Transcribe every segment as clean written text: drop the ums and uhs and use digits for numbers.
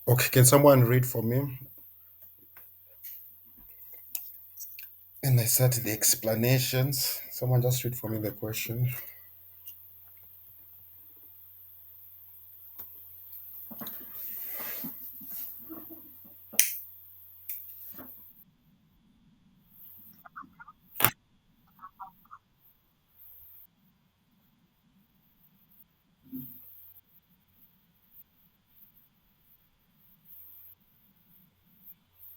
Okay, can someone read for me? And I start the explanations. Someone just read for me the question.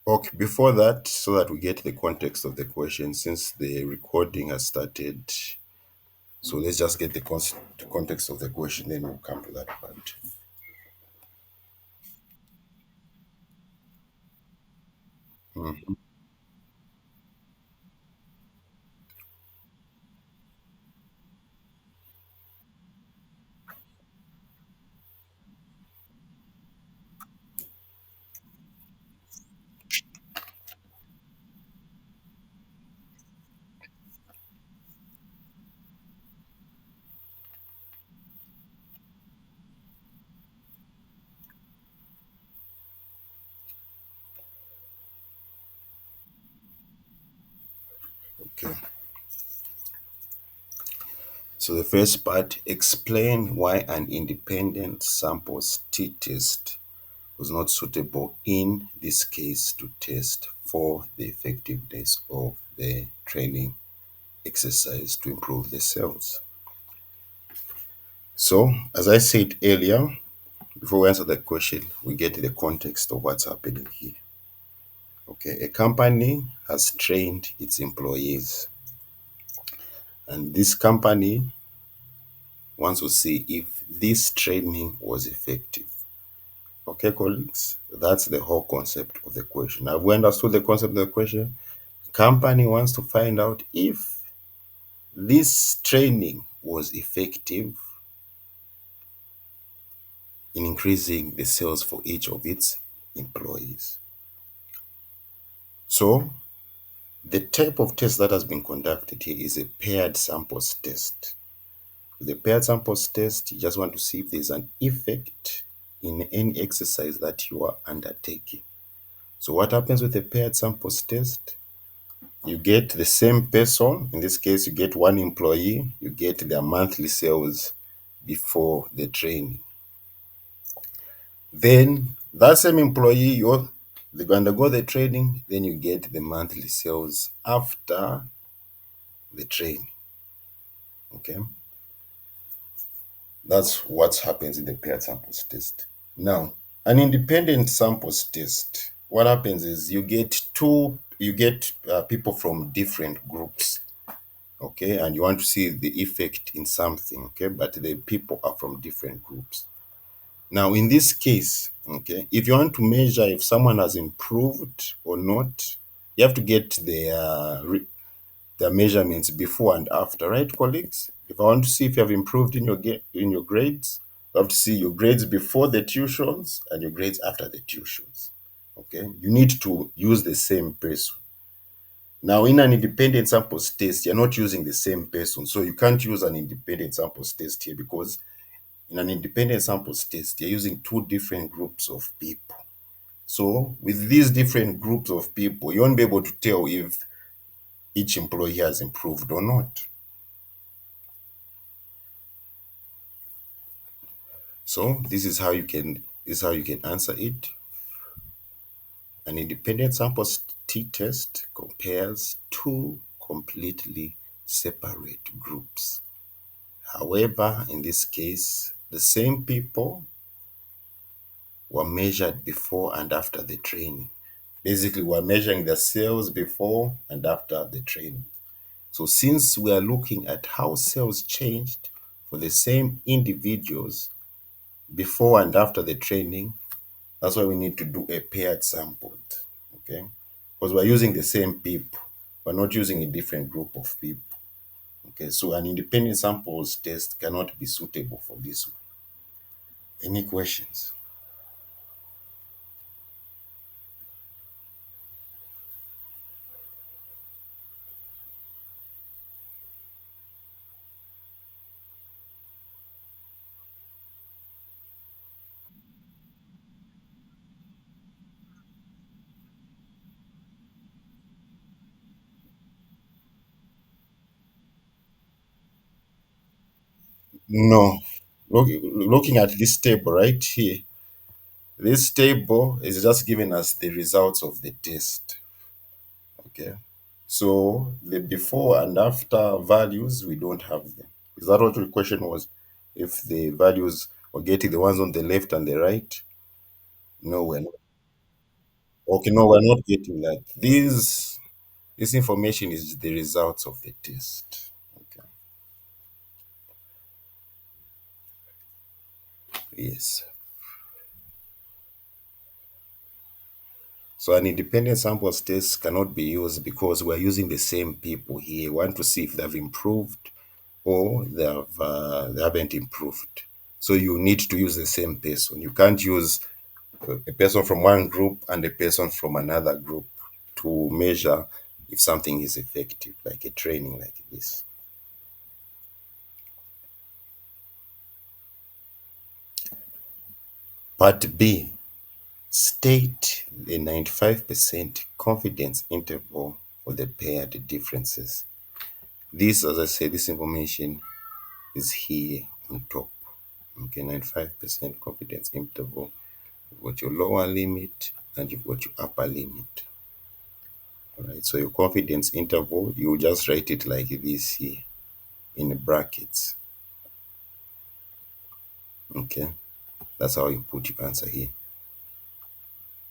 Okay, before that, so that we get the context of the question, since the recording has started, so let's just get the context of the question, then we'll come to that part. Mhm. Okay, so the first part, explain why an independent sample test was not suitable in this case to test for the effectiveness of the training exercise to improve the cells. So, as I said earlier, before we answer that question, we get the context of what's happening here. Okay, a company has trained its employees, and this company wants to see if this training was effective. Okay, colleagues, that's the whole concept of the question. Have we understood the concept of the question? Company wants to find out if this training was effective in increasing the sales for each of its employees. So, the type of test that has been conducted here is a paired samples test. With the paired samples test, you just want to see if there's an effect in any exercise that you are undertaking. So, what happens with the paired samples test? You get the same person, in this case, you get one employee, you get their monthly sales before the training. Then that same employee, they're going to undergo the training, then you get the monthly sales after the training. Okay, that's what happens in the paired samples test. Now, an independent samples test, what happens is you get people from different groups. Okay, and you want to see the effect in something. Okay, but the people are from different groups. Now, in this case, okay, if you want to measure if someone has improved or not, you have to get their measurements before and after, right, colleagues? If I want to see if you have improved in in your grades, you have to see your grades before the tuitions and your grades after the tuitions. Okay, you need to use the same person. Now, in an independent samples test, you're not using the same person, so you can't use an independent samples test here because in an independent samples test, you're using two different groups of people. So, with these different groups of people, you won't be able to tell if each employee has improved or not. So, this is how you can answer it. An independent samples test compares two completely separate groups. However, in this case, the same people were measured before and after the training. Basically, we're measuring the sales before and after the training. So, since we are looking at how sales changed for the same individuals before and after the training, that's why we need to do a paired sample. Okay? Because we're using the same people, we're not using a different group of people. Okay, so an independent samples test cannot be suitable for this one. Any questions? No. Looking at this table right here, this table is just giving us the results of the test. Okay. So the before and after values, we don't have them. Is that what your question was? If the values we're getting the ones on the left and the right? No, we're not. Okay, no, we're not getting that. This information is the results of the test. Okay. Yes. So an independent samples test cannot be used because we're using the same people here. We want to see if they've improved or they haven't improved. So you need to use the same person. You can't use a person from one group and a person from another group to measure if something is effective, like a training like this. Part B, state the 95% confidence interval for the paired differences. This, as I said, this information is here on top. Okay, 95% confidence interval. You've got your lower limit and you've got your upper limit. All right, so your confidence interval, you just write it like this here in the brackets. Okay, that's how you put your answer here.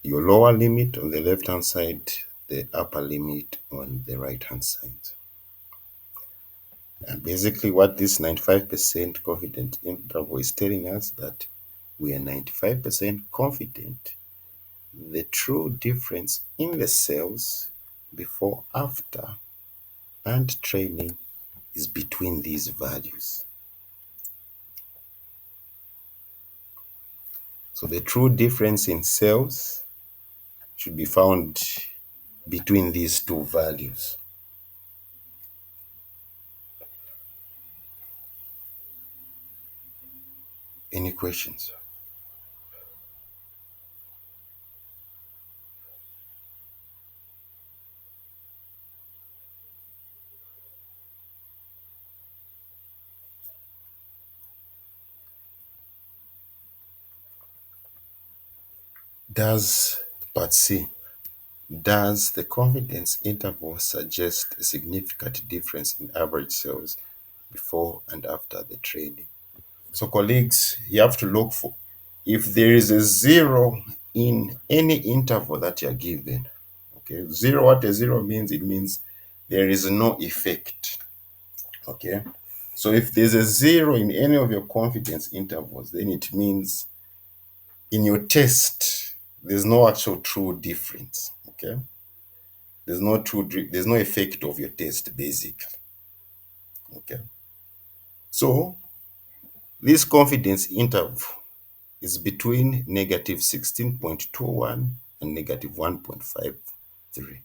Your lower limit on the left hand side, the upper limit on the right hand side. And basically, what this 95% confident interval is telling us that we are 95% confident the true difference in the cells before, after, and training is between these values. So the true difference in cells should be found between these two values. Any questions? Does, part C, does the confidence interval suggest a significant difference in average cells before and after the training? So, colleagues, you have to look for if there is a zero in any interval that you're given. Okay, zero, what a zero means, it means there is no effect. Okay, so if there's a zero in any of your confidence intervals, then it means in your test, there's no actual true difference. Okay, there's no effect of your test, basically. Okay, so this confidence interval is between negative 16.21 and negative 1.53.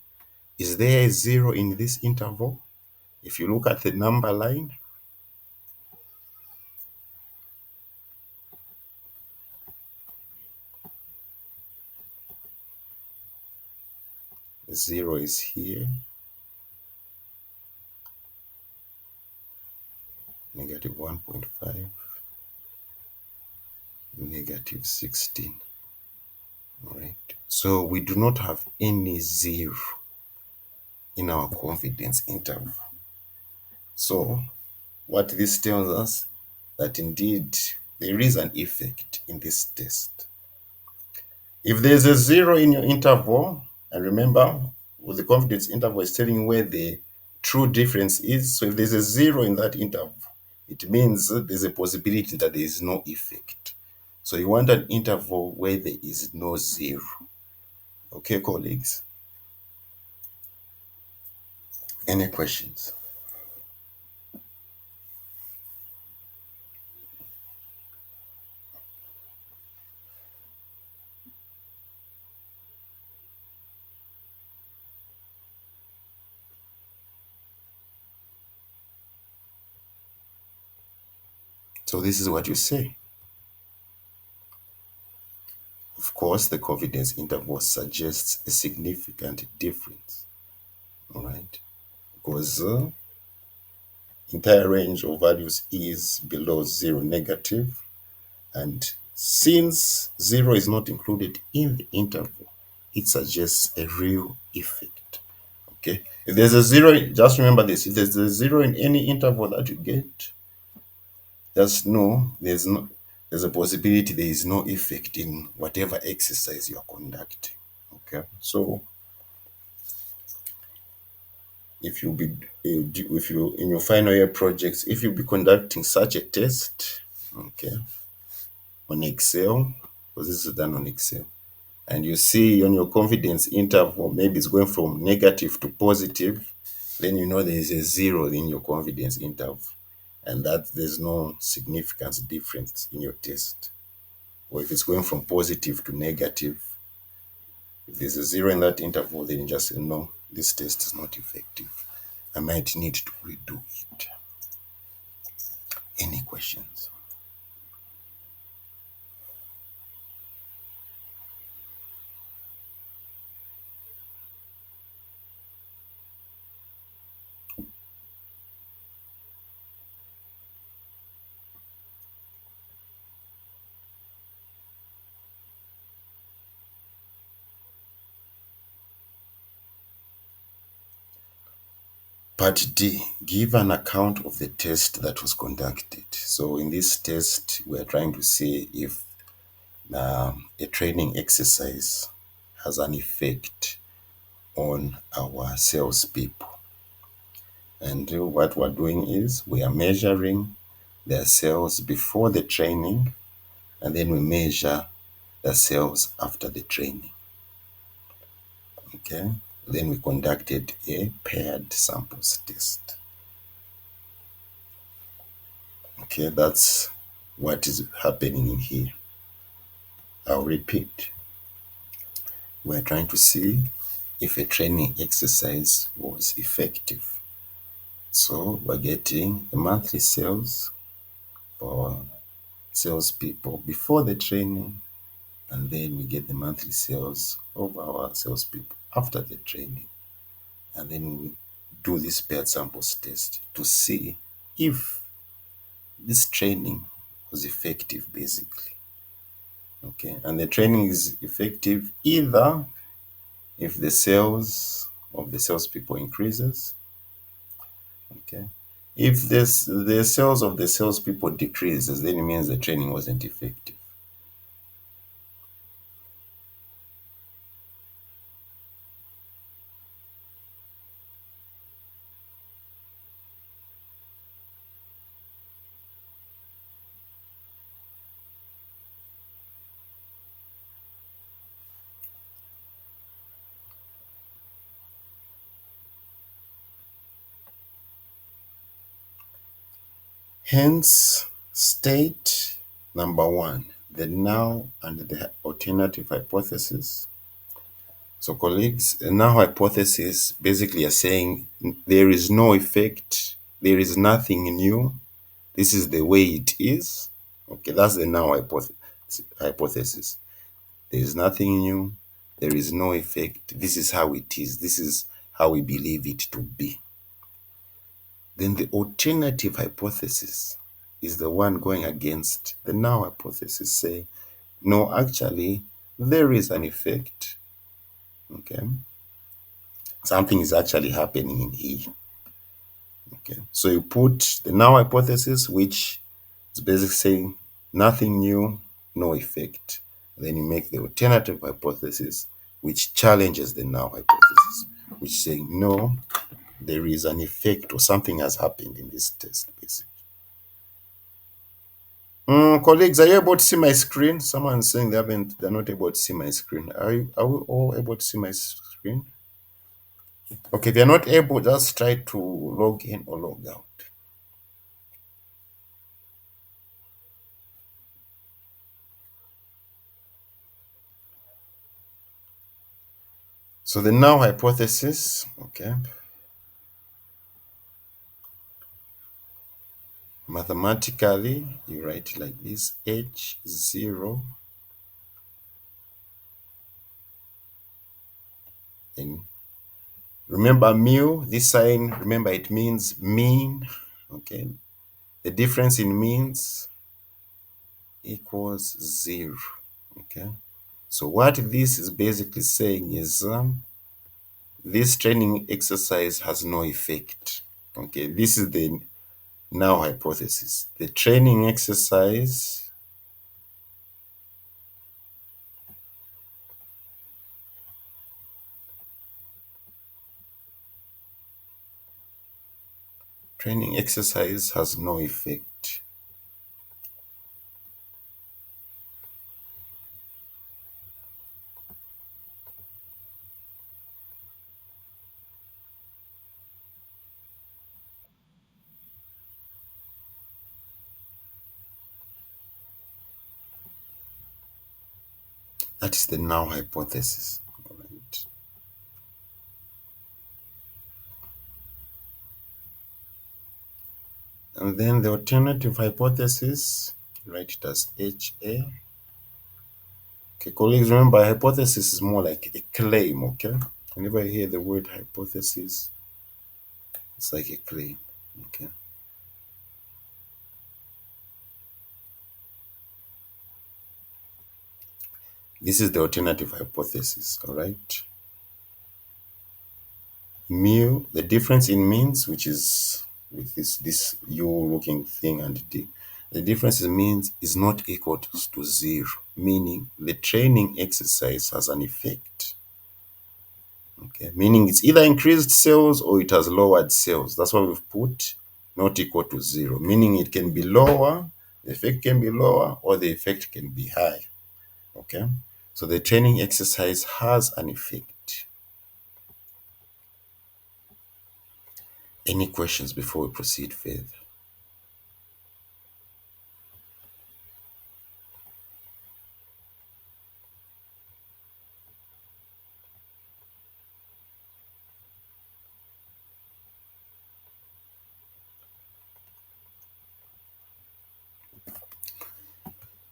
Is there a zero in this interval? If you look at the number line, zero is here, negative 1.5, negative 16. All right. So we do not have any zero in our confidence interval. So what this tells us that indeed there is an effect in this test. If there's a zero in your interval, and remember, with the confidence interval is telling you where the true difference is. So if there's a zero in that interval, it means there's a possibility that there is no effect. So you want an interval where there is no zero. Okay, colleagues? Any questions? So this is what you say. Of course, the confidence interval suggests a significant difference. All right. Because entire range of values is below zero, negative. And since zero is not included in the interval, it suggests a real effect. Okay. If there's a zero, just remember this. If there's a zero in any interval that you get, just know there's a possibility there is no effect in whatever exercise you're conducting. Okay. So if you be if you in your final year projects, if you be conducting such a test, okay, on Excel, because this is done on Excel, and you see on your confidence interval, maybe it's going from negative to positive, then you know there is a zero in your confidence interval, and that there's no significance difference in your test. Or if it's going from positive to negative, if there's a zero in that interval, then you just say, no, this test is not effective. I might need to redo it. Any questions? Part D, give an account of the test that was conducted. So in this test, we are trying to see if a training exercise has an effect on our salespeople. And what we're doing is we are measuring their sales before the training, and then we measure the sales after the training. Okay. Then we conducted a paired samples test. Okay, that's what is happening in here. I'll repeat. We're trying to see if a training exercise was effective. So we're getting the monthly sales for salespeople before the training, and then we get the monthly sales of our salespeople after the training. And then we do this paired samples test to see if this training was effective, basically. Okay, and the training is effective either if the sales of the salespeople increases. Okay, if the sales of the salespeople decreases, then it means the training wasn't effective. Hence, state number one, the null and the alternative hypothesis. So, colleagues, the null hypothesis basically are saying there is no effect, there is nothing new, this is the way it is. Okay, that's the null hypothesis. There is nothing new, there is no effect, this is how it is, this is how we believe it to be. Then the alternative hypothesis is the one going against the null hypothesis, saying, no, actually, there is an effect. Okay. Something is actually happening in E. Okay. So you put the null hypothesis, which is basically saying nothing new, no effect. Then you make the alternative hypothesis, which challenges the null hypothesis, which is saying no, there is an effect or something has happened in this test, basically. Colleagues, are you able to see my screen? Someone's saying they're not able to see my screen. Are we all able to see my screen? Okay, if you're not able, just try to log in or log out. So the null hypothesis, okay, mathematically, you write it like this, H0, and remember mu, this sign, remember it means mean. Okay, the difference in means equals 0. Okay, so what this is basically saying is this training exercise has no effect. Okay, this is the null hypothesis. The training exercise has no effect. That is the null hypothesis. All right. And then the alternative hypothesis, write it as HA. Okay, colleagues, remember hypothesis is more like a claim, okay? Whenever you hear the word hypothesis, it's like a claim, okay? This is the alternative hypothesis, all right? Mu, the difference in means, which is with this U looking thing and D, the difference in means is not equal to 0, meaning the training exercise has an effect. Okay, meaning it's either increased sales or it has lowered sales. That's why we've put not equal to 0, meaning it can be lower, the effect can be lower, or the effect can be high. Okay, so the training exercise has an effect. Any questions before we proceed further?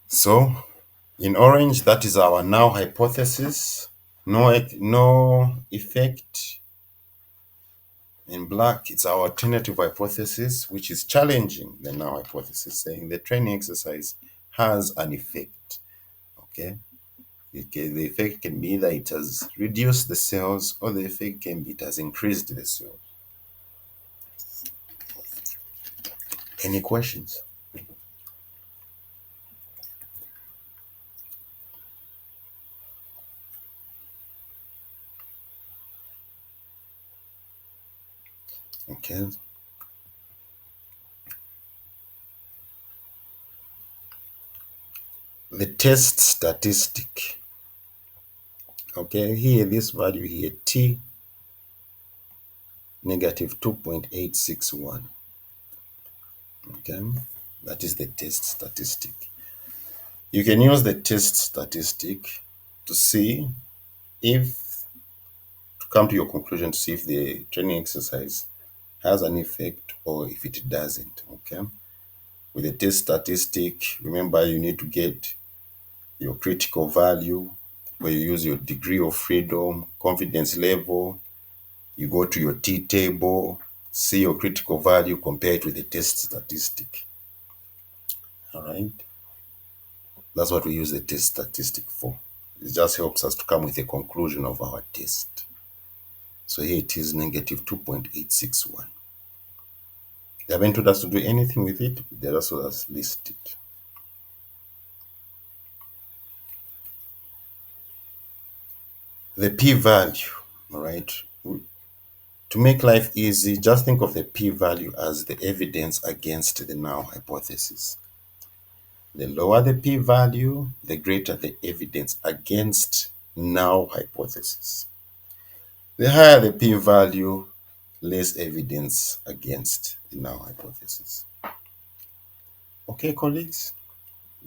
So, in orange, that is our null hypothesis. No effect. In black, it's our alternative hypothesis, which is challenging the null hypothesis, saying the training exercise has an effect. Okay. The effect can be either it has reduced the sales or the effect can be it has increased the sales. Any questions? Okay. The test statistic. Okay, here this value here, T negative 2.861. Okay, that is the test statistic. You can use the test statistic to see if, to come to your conclusion, to see if the training exercise has an effect or if it doesn't. Okay, with the test statistic, remember you need to get your critical value, where you use your degree of freedom, confidence level. You go to your T table, see your critical value, compare it with the test statistic. All right. That's what we use the test statistic for. It just helps us to come with a conclusion of our test. So here it is negative 2.861. They haven't told us to do anything with it. They just told us list it. The p-value, all right? To make life easy, just think of the p-value as the evidence against the null hypothesis. The lower the p-value, the greater the evidence against null hypothesis. The higher the p-value, less evidence against the null hypothesis. Okay, colleagues,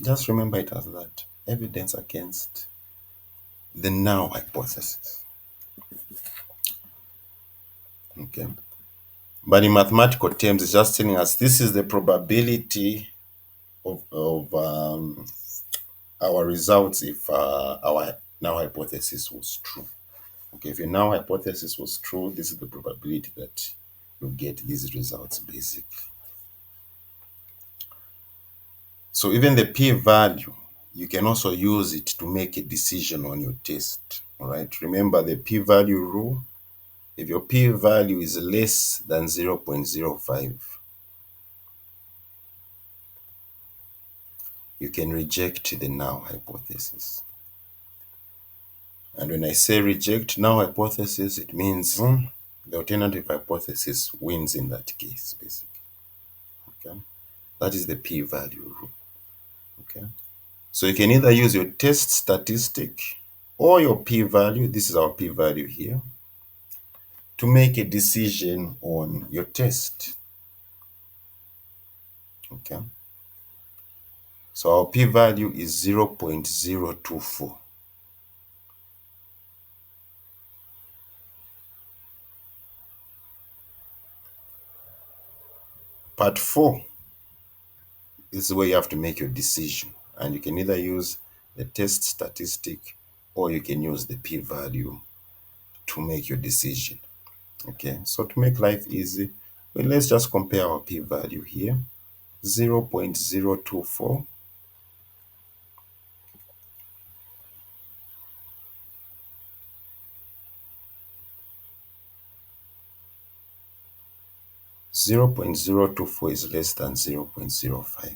just remember it as that. Evidence against the null hypothesis. Okay. But in mathematical terms, it's just telling us this is the probability of our results if our null hypothesis was true. Okay, if your null hypothesis was true, this is the probability that you get these results, basically. So even the p-value, you can also use it to make a decision on your test. All right. Remember the p-value rule. If your p-value is less than 0.05, you can reject the null hypothesis. And when I say reject null hypothesis, it means the alternative hypothesis wins in that case, basically. Okay. That is the p-value rule. Okay. So you can either use your test statistic or your p-value. This is our p-value here, to make a decision on your test. Okay. So our p-value is 0.024. Part 4 is where you have to make your decision. And you can either use the test statistic or you can use the p-value to make your decision. Okay, so to make life easy, well, let's just compare our p-value here. 0.024 0.024 is less than 0.05.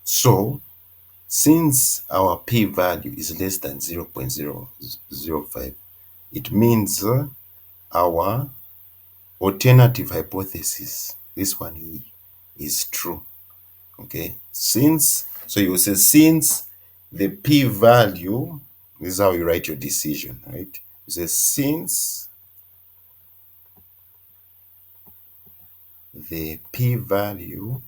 So since our p-value is less than 0.005, it means our alternative hypothesis, this one here, is true. Okay, so you will say since the p-value, this is how you write your decision, right? You say since the p-value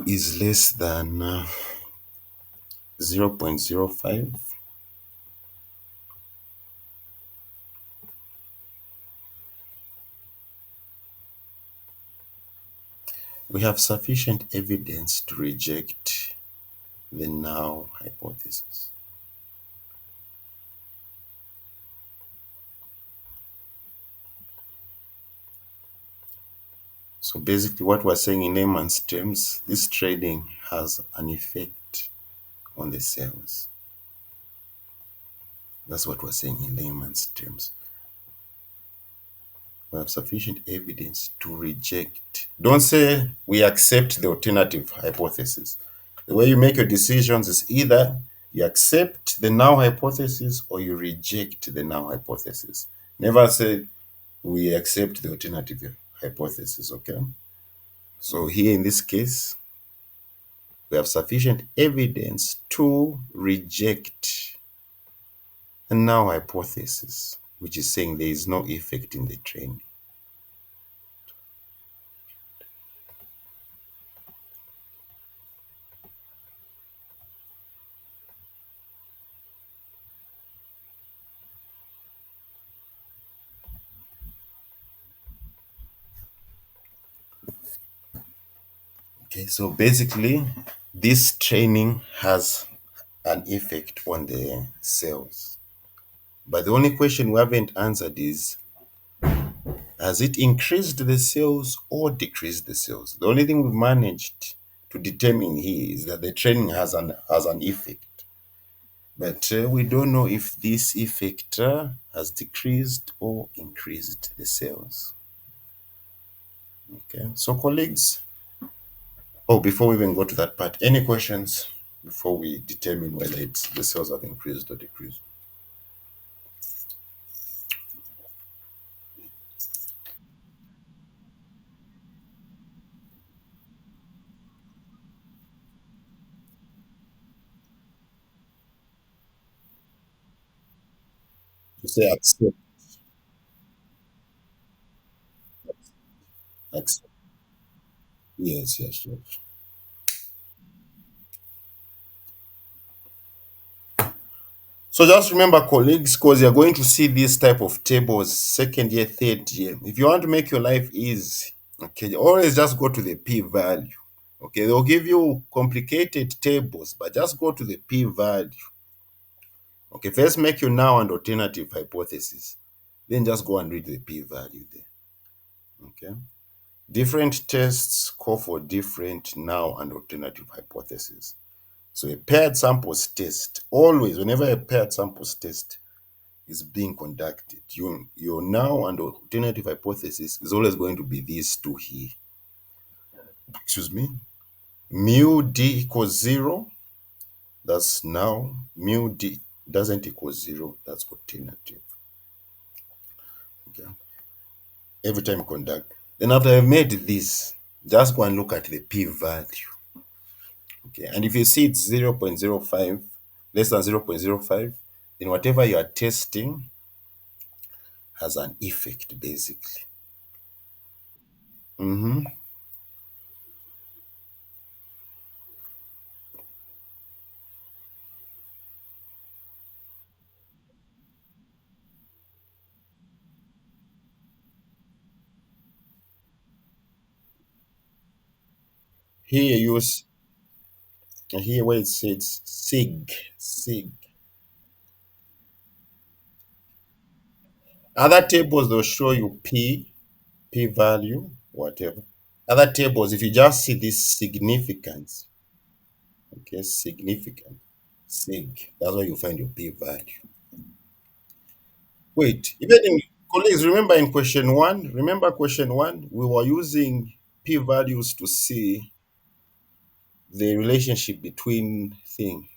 is less than 0.05, we have sufficient evidence to reject the null hypothesis. So basically what we're saying in layman's terms, this trading has an effect on the cells. That's what we're saying in layman's terms. We have sufficient evidence to reject. Don't say we accept the alternative hypothesis. The way you make your decisions is either you accept the null hypothesis or you reject the null hypothesis. Never say we accept the alternative hypothesis, okay? So here in this case, we have sufficient evidence to reject a null hypothesis, which is saying there is no effect in the trend. Okay, so basically, this training has an effect on the cells. But the only question we haven't answered is, has it increased the cells or decreased the cells? The only thing we've managed to determine here is that the training has an effect. But we don't know if this effect has decreased or increased the cells. Okay, so colleagues, oh, before we even go to that part, any questions before we determine whether the cells have increased or decreased? You say accept, accept. Yes, yes, yes. So just remember, colleagues, because you're going to see these type of tables second year, third year. If you want to make your life easy, okay, always just go to the p-value. Okay, they'll give you complicated tables, but just go to the p-value. Okay, first make your now and alternative hypothesis. Then just go and read the p-value there. Okay. Different tests call for different now and alternative hypotheses. So a paired samples test, always, whenever a paired samples test is being conducted, your now and alternative hypothesis is always going to be these two here. Excuse me. Mu d equals 0, that's now. Mu d doesn't equal 0, that's alternative. Okay. Every time you conduct. Then after I've made this, just go and look at the p-value. Okay. And if you see it's 0.05, less than 0.05, then whatever you are testing has an effect, basically. Mhm. Here use here where it says sig. Other tables they'll show you p value, whatever. Other tables, if you just see this significance, okay, significant, sig, that's where you find your p value. Wait, even in colleagues, remember in question one, we were using p values to see the relationship between thing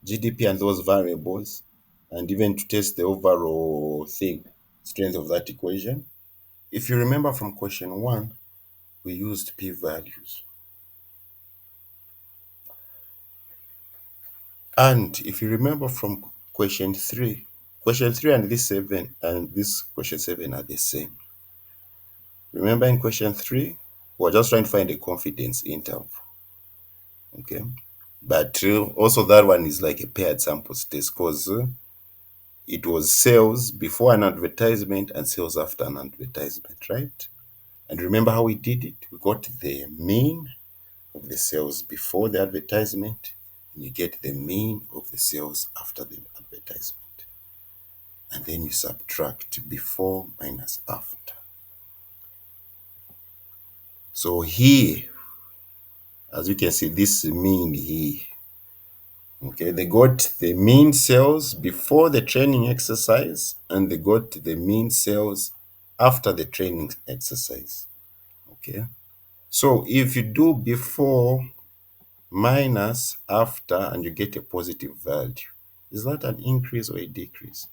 GDP and those variables, and even to test the overall thing, strength of that equation. If you remember from question one, we used p values. And if you remember from question three and this seven and this question seven are the same. Remember in question three, we're just trying to find a confidence interval. Okay. But also that one is like a paired samples test because it was sales before an advertisement and sales after an advertisement, right? And remember how we did it? We got the mean of the sales before the advertisement, and you get the mean of the sales after the advertisement. And then you subtract before minus after. So here, as you can see, this mean here, okay, they got the mean sales before the training exercise, and they got the mean sales after the training exercise. Okay. So if you do before minus after and you get a positive value, is that an increase or a decrease?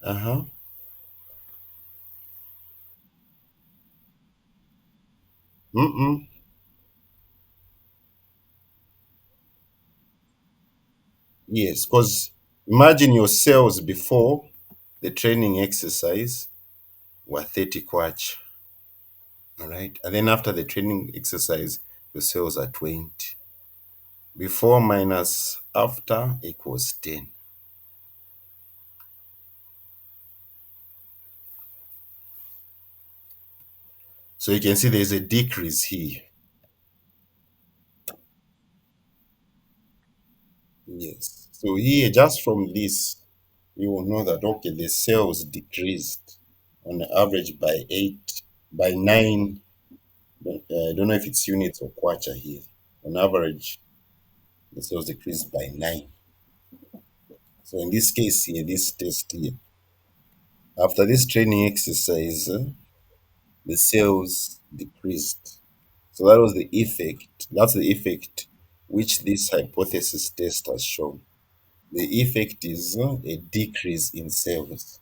Uh-huh. Mm-mm. Yes, because imagine your sales before the training exercise were 30 kwacha. All right. And then after the training exercise, your sales are 20. Before minus after equals 10. So you can see there's a decrease here. Yes. So here, just from this, you will know that, okay, the sales decreased on average by 8, by 9. I don't know if it's units or kwacha here. On average, the sales decreased by 9. So in this case here, this test here, after this training exercise, the sales decreased. So that was the effect. That's the effect which this hypothesis test has shown. The effect is a decrease in sales.